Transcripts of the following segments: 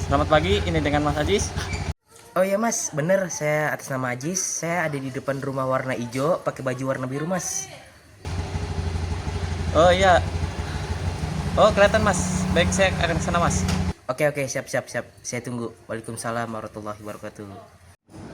Selamat pagi, ini dengan Mas Ajis. Oh iya mas, bener, saya atas nama Ajis. Saya ada di depan rumah warna hijau pakai baju warna biru mas. Oh iya, oh kelihatan Mas. Baik, saya akan ke sana Mas. Oke, siap siap siap. Saya tunggu. Waalaikumsalam warahmatullahi wabarakatuh.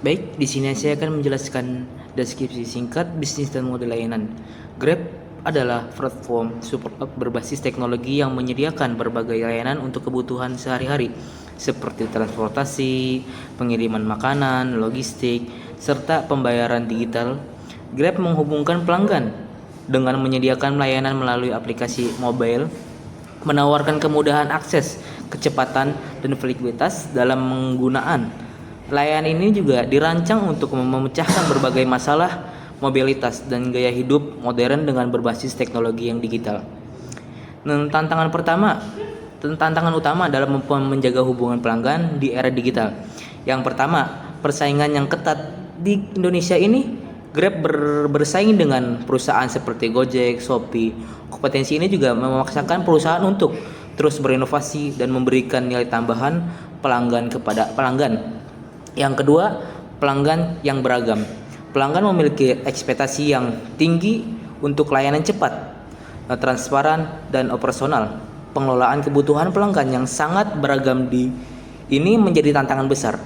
Baik, di sini saya akan menjelaskan deskripsi singkat bisnis dan model layanan. Grab adalah platform super app berbasis teknologi yang menyediakan berbagai layanan untuk kebutuhan sehari-hari seperti transportasi, pengiriman makanan, logistik, serta pembayaran digital. Grab menghubungkan pelanggan dengan menyediakan layanan melalui aplikasi mobile, menawarkan kemudahan akses, kecepatan, dan fleksibilitas dalam penggunaan. Layanan ini juga dirancang untuk memecahkan berbagai masalah mobilitas dan gaya hidup modern dengan berbasis teknologi yang digital. Dan tantangan utama dalam menjaga hubungan pelanggan di era digital. Yang pertama, persaingan yang ketat di Indonesia ini. Grab bersaing dengan perusahaan seperti Gojek, Shopee. Kompetensi ini juga memaksakan perusahaan untuk terus berinovasi dan memberikan nilai tambahan pelanggan kepada pelanggan. Yang kedua, pelanggan yang beragam. Pelanggan memiliki ekspektasi yang tinggi untuk layanan cepat, transparan, dan operasional. Pengelolaan kebutuhan pelanggan yang sangat beragam ini menjadi tantangan besar.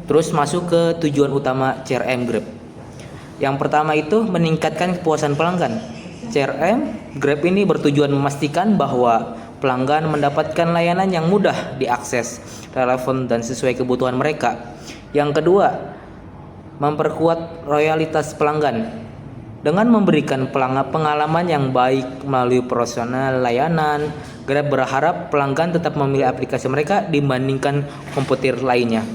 Terus masuk ke tujuan utama CRM Grab. Yang pertama itu meningkatkan kepuasan pelanggan. CRM Grab ini bertujuan memastikan bahwa pelanggan mendapatkan layanan yang mudah diakses, relevan, dan sesuai kebutuhan mereka. Yang kedua, memperkuat loyalitas pelanggan. Dengan memberikan pengalaman yang baik melalui profesional layanan, Grab berharap pelanggan tetap memilih aplikasi mereka dibandingkan komputer lainnya.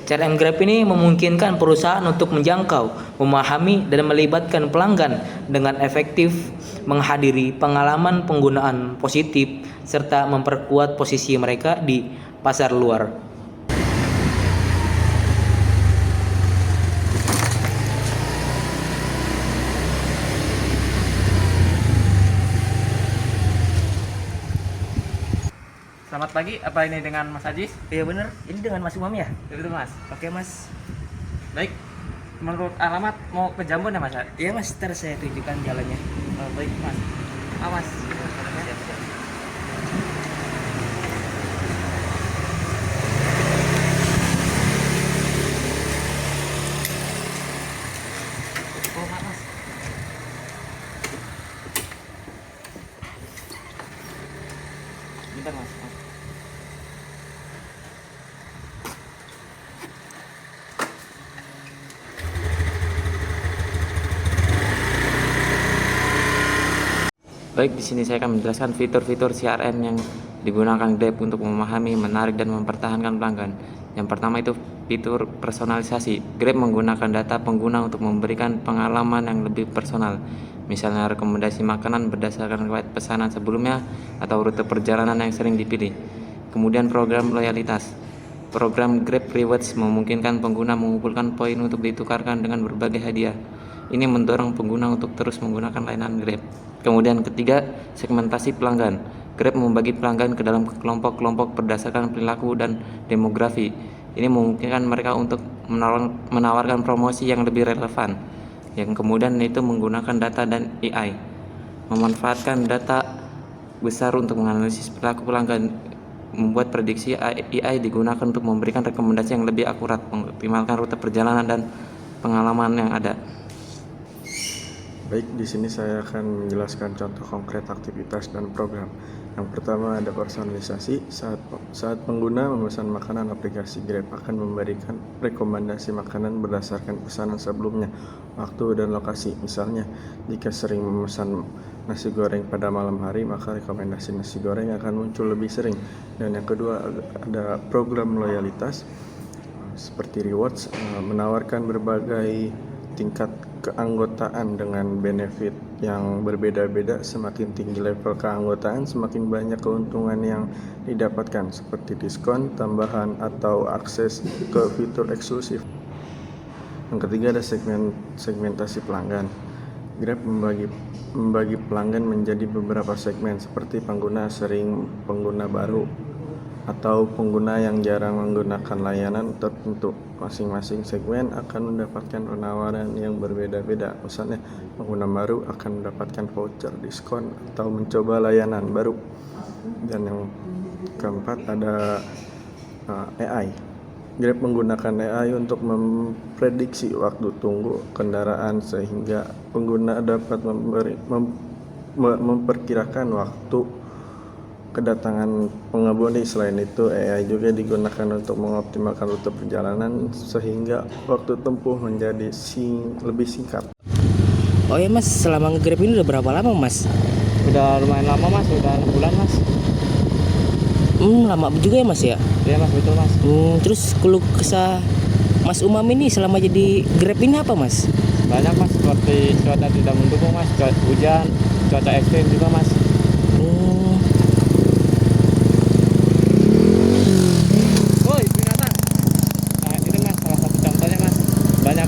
CRM Grab ini memungkinkan perusahaan untuk menjangkau, memahami, dan melibatkan pelanggan dengan efektif, menghadiri pengalaman penggunaan positif, serta memperkuat posisi mereka di pasar luar. Selamat pagi, apa ini dengan Mas Ajis? Iya bener, ini dengan Mas Umam ya? Betul Mas. Oke mas. Baik, menurut alamat mau ke Jambon ya Mas? Iya mas, ntar saya tunjukkan jalannya. Oh, baik Mas. Awas. Siap, siap. Oh Mas. Bentar Mas. Baik, di sini saya akan menjelaskan fitur-fitur CRM yang digunakan Grab untuk memahami, menarik, dan mempertahankan pelanggan. Yang pertama itu fitur personalisasi. Grab menggunakan data pengguna untuk memberikan pengalaman yang lebih personal. Misalnya rekomendasi makanan berdasarkan riwayat pesanan sebelumnya atau rute perjalanan yang sering dipilih. Kemudian program loyalitas. Program Grab Rewards memungkinkan pengguna mengumpulkan poin untuk ditukarkan dengan berbagai hadiah. Ini mendorong pengguna untuk terus menggunakan layanan Grab. Kemudian ketiga, segmentasi pelanggan. Grab membagi pelanggan ke dalam kelompok-kelompok berdasarkan perilaku dan demografi. Ini memungkinkan mereka untuk menawarkan promosi yang lebih relevan. Yang kemudian itu menggunakan data dan AI. Memanfaatkan data besar untuk menganalisis perilaku pelanggan, membuat prediksi. AI digunakan untuk memberikan rekomendasi yang lebih akurat, mengoptimalkan rute perjalanan dan pengalaman yang ada. Baik, di sini saya akan menjelaskan contoh konkret aktivitas dan program. Yang pertama ada personalisasi. Saat pengguna memesan makanan, aplikasi Grab akan memberikan rekomendasi makanan berdasarkan pesanan sebelumnya, waktu dan lokasi. Misalnya, jika sering memesan nasi goreng pada malam hari, maka rekomendasi nasi goreng akan muncul lebih sering. Dan yang kedua ada program loyalitas seperti rewards, menawarkan berbagai tingkat keanggotaan dengan benefit yang berbeda-beda. Semakin tinggi level keanggotaan, semakin banyak keuntungan yang didapatkan seperti diskon, tambahan, atau akses ke fitur eksklusif. Yang ketiga ada segmentasi pelanggan. Grab membagi pelanggan menjadi beberapa segmen seperti pengguna sering, pengguna baru, atau pengguna yang jarang menggunakan layanan tertentu. Masing-masing segmen akan mendapatkan penawaran yang berbeda-beda. Misalnya, pengguna baru akan mendapatkan voucher, diskon, atau mencoba layanan baru. Dan yang keempat ada AI. Grab menggunakan AI untuk memprediksi waktu tunggu kendaraan sehingga pengguna dapat memperkirakan waktu kedatangan pengemudi. Selain itu, AI juga digunakan untuk mengoptimalkan rute perjalanan sehingga waktu tempuh menjadi lebih singkat. Oh ya mas, selama nge-Grab ini udah berapa lama mas? Udah lumayan lama mas, udah 6 bulan mas. Lama juga ya mas ya? Iya mas, betul mas. Terus keluh kesah Mas Umam ini selama jadi Grab ini apa mas? Banyak mas, seperti cuaca tidak mendukung mas, hujan, cuaca ekstrim juga mas. Woi binatang. Nah itu mas salah satu contohnya mas. Banyak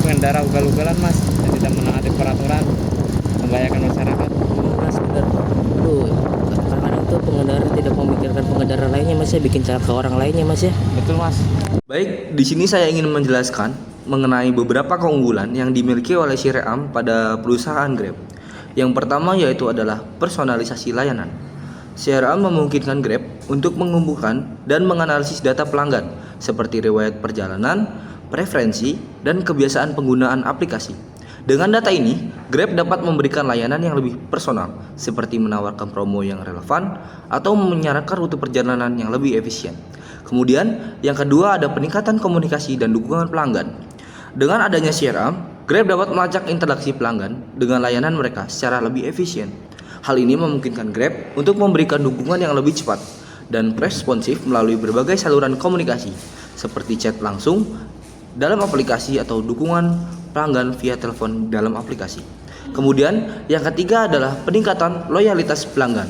pengendara ugal-ugalan mas yang tidak menaati peraturan, membahayakan masyarakat. Mas benar. Aduh, kadang-kadang tuh pengendara tidak memikirkan pengendara lainnya mas ya, bikin celaka orang lainnya mas ya. Betul mas. Baik, di sini saya ingin menjelaskan mengenai beberapa keunggulan yang dimiliki oleh Share pada perusahaan Grab. Yang pertama yaitu adalah personalisasi layanan. Share memungkinkan Grab untuk mengumpulkan dan menganalisis data pelanggan seperti riwayat perjalanan, preferensi, dan kebiasaan penggunaan aplikasi. Dengan data ini, Grab dapat memberikan layanan yang lebih personal, seperti menawarkan promo yang relevan atau menyarankan rute perjalanan yang lebih efisien. Kemudian, yang kedua ada peningkatan komunikasi dan dukungan pelanggan. Dengan adanya CRM, Grab dapat melacak interaksi pelanggan dengan layanan mereka secara lebih efisien. Hal ini memungkinkan Grab untuk memberikan dukungan yang lebih cepat dan responsif melalui berbagai saluran komunikasi, seperti chat langsung dalam aplikasi atau dukungan pelanggan via telepon dalam aplikasi. Kemudian, yang ketiga adalah peningkatan loyalitas pelanggan.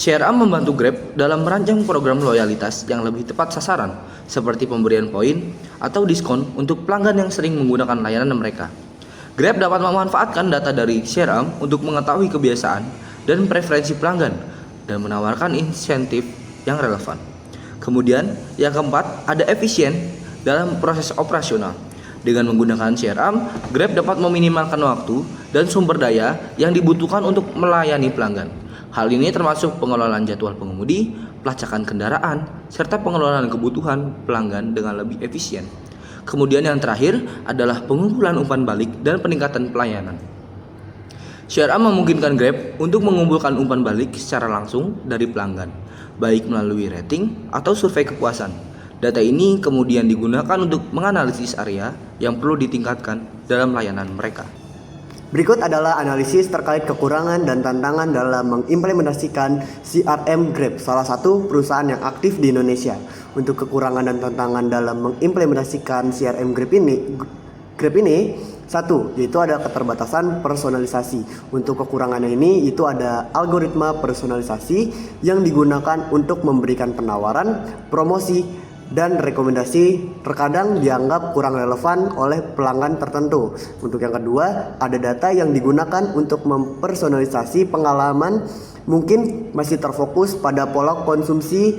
Share membantu Grab dalam merancang program loyalitas yang lebih tepat sasaran, seperti pemberian poin atau diskon untuk pelanggan yang sering menggunakan layanan mereka. Grab dapat memanfaatkan data dari Share untuk mengetahui kebiasaan dan preferensi pelanggan dan menawarkan insentif yang relevan. Kemudian, yang keempat, ada efisien dalam proses operasional. Dengan menggunakan CRM, Grab dapat meminimalkan waktu dan sumber daya yang dibutuhkan untuk melayani pelanggan. Hal ini termasuk pengelolaan jadwal pengemudi, pelacakan kendaraan, serta pengelolaan kebutuhan pelanggan dengan lebih efisien. Kemudian yang terakhir adalah pengumpulan umpan balik dan peningkatan pelayanan. CRM memungkinkan Grab untuk mengumpulkan umpan balik secara langsung dari pelanggan, baik melalui rating atau survei kepuasan. Data ini kemudian digunakan untuk menganalisis area yang perlu ditingkatkan dalam layanan mereka. Berikut adalah analisis terkait kekurangan dan tantangan dalam mengimplementasikan CRM Grab, salah satu perusahaan yang aktif di Indonesia. Untuk kekurangan dan tantangan dalam mengimplementasikan CRM Grab ini, satu, yaitu ada keterbatasan personalisasi. Untuk kekurangannya ini, itu ada algoritma personalisasi yang digunakan untuk memberikan penawaran, promosi, dan rekomendasi terkadang dianggap kurang relevan oleh pelanggan tertentu. Untuk yang kedua, ada data yang digunakan untuk mempersonalisasi pengalaman mungkin masih terfokus pada pola konsumsi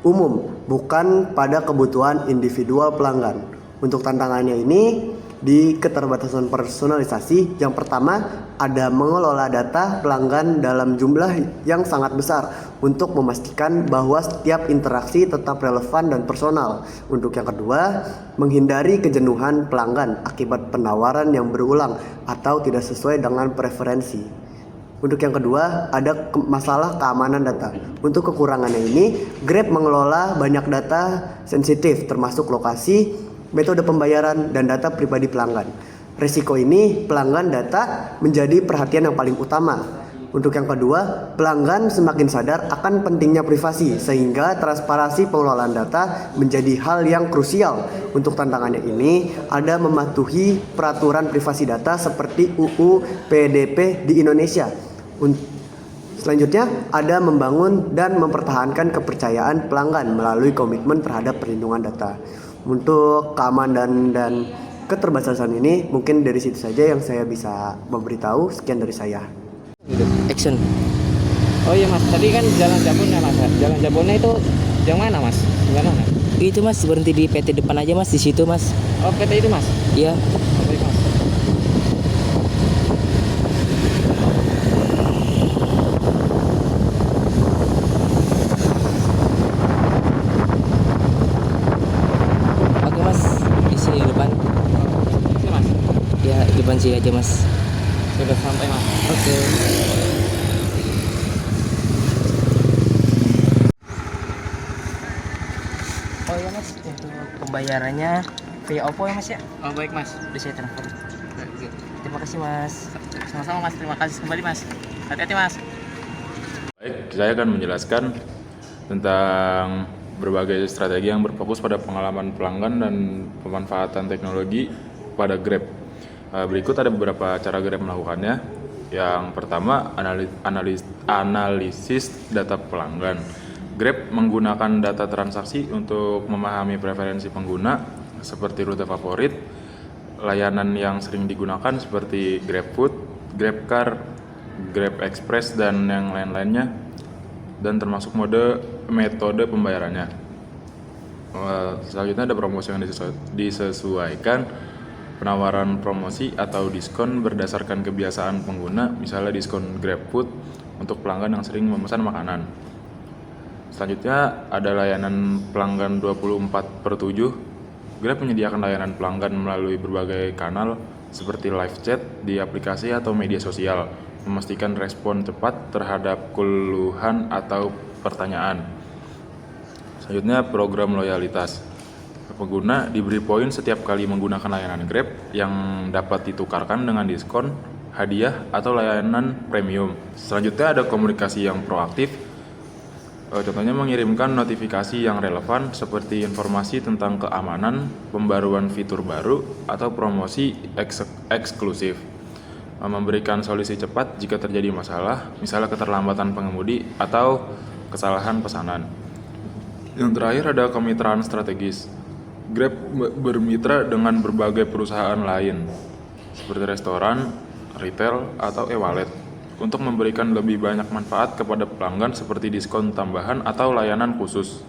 umum, bukan pada kebutuhan individual pelanggan. Untuk tantangannya ini di keterbatasan personalisasi, yang pertama ada mengelola data pelanggan dalam jumlah yang sangat besar untuk memastikan bahwa setiap interaksi tetap relevan dan personal. Untuk yang kedua, menghindari kejenuhan pelanggan akibat penawaran yang berulang atau tidak sesuai dengan preferensi. Untuk yang kedua, ada masalah keamanan data. Untuk kekurangannya ini, Grab mengelola banyak data sensitif termasuk lokasi, metode pembayaran, dan data pribadi pelanggan. Resiko ini pelanggan data menjadi perhatian yang paling utama. Untuk yang kedua, pelanggan semakin sadar akan pentingnya privasi sehingga transparansi pengelolaan data menjadi hal yang krusial. Untuk tantangannya ini ada mematuhi peraturan privasi data seperti UU PDP di Indonesia. Selanjutnya ada membangun dan mempertahankan kepercayaan pelanggan melalui komitmen terhadap perlindungan data. Untuk keamanan dan keterbatasan ini mungkin dari situ saja yang saya bisa memberitahu. Sekian dari saya. Action. Oh iya mas, tadi kan jalan Jabonnya mas. Jalan Jabonnya itu Yang mana mas? Yang mana? Itu mas, berhenti di PT depan aja mas, di situ mas. Oh PT itu mas? Iya. Oh, baik mas. Oke mas, di sini di depan. Sini mas. Ya, di depan sini aja mas. Sudah sampai mas. Oke. Oh ya mas, untuk pembayarannya via OVO ya mas ya? Oh baik mas. Udah saya transfer. Terima kasih mas. Sama-sama mas. Terima kasih kembali mas. Hati-hati mas. Baik, saya akan menjelaskan tentang berbagai strategi yang berfokus pada pengalaman pelanggan dan pemanfaatan teknologi pada Grab. Berikut ada beberapa cara Grab melakukannya. Yang pertama, analisis data pelanggan. Grab menggunakan data transaksi untuk memahami preferensi pengguna seperti rute favorit, layanan yang sering digunakan seperti GrabFood, GrabCar, Grab Express dan yang lain-lainnya, dan termasuk metode pembayarannya. Selanjutnya ada promosi yang disesuaikan, penawaran promosi atau diskon berdasarkan kebiasaan pengguna, misalnya diskon GrabFood untuk pelanggan yang sering memesan makanan. Selanjutnya ada layanan pelanggan 24/7. Grab menyediakan layanan pelanggan melalui berbagai kanal seperti live chat di aplikasi atau media sosial, memastikan respon cepat terhadap keluhan atau pertanyaan. Selanjutnya program loyalitas. Pengguna diberi poin setiap kali menggunakan layanan Grab yang dapat ditukarkan dengan diskon, hadiah, atau layanan premium. Selanjutnya ada komunikasi yang proaktif. Contohnya mengirimkan notifikasi yang relevan seperti informasi tentang keamanan, pembaruan fitur baru, atau promosi eksklusif. Memberikan solusi cepat jika terjadi masalah, misalnya keterlambatan pengemudi atau kesalahan pesanan. Yang terakhir ada kemitraan strategis. Grab bermitra dengan berbagai perusahaan lain seperti restoran, retail, atau e-wallet untuk memberikan lebih banyak manfaat kepada pelanggan seperti diskon tambahan atau layanan khusus.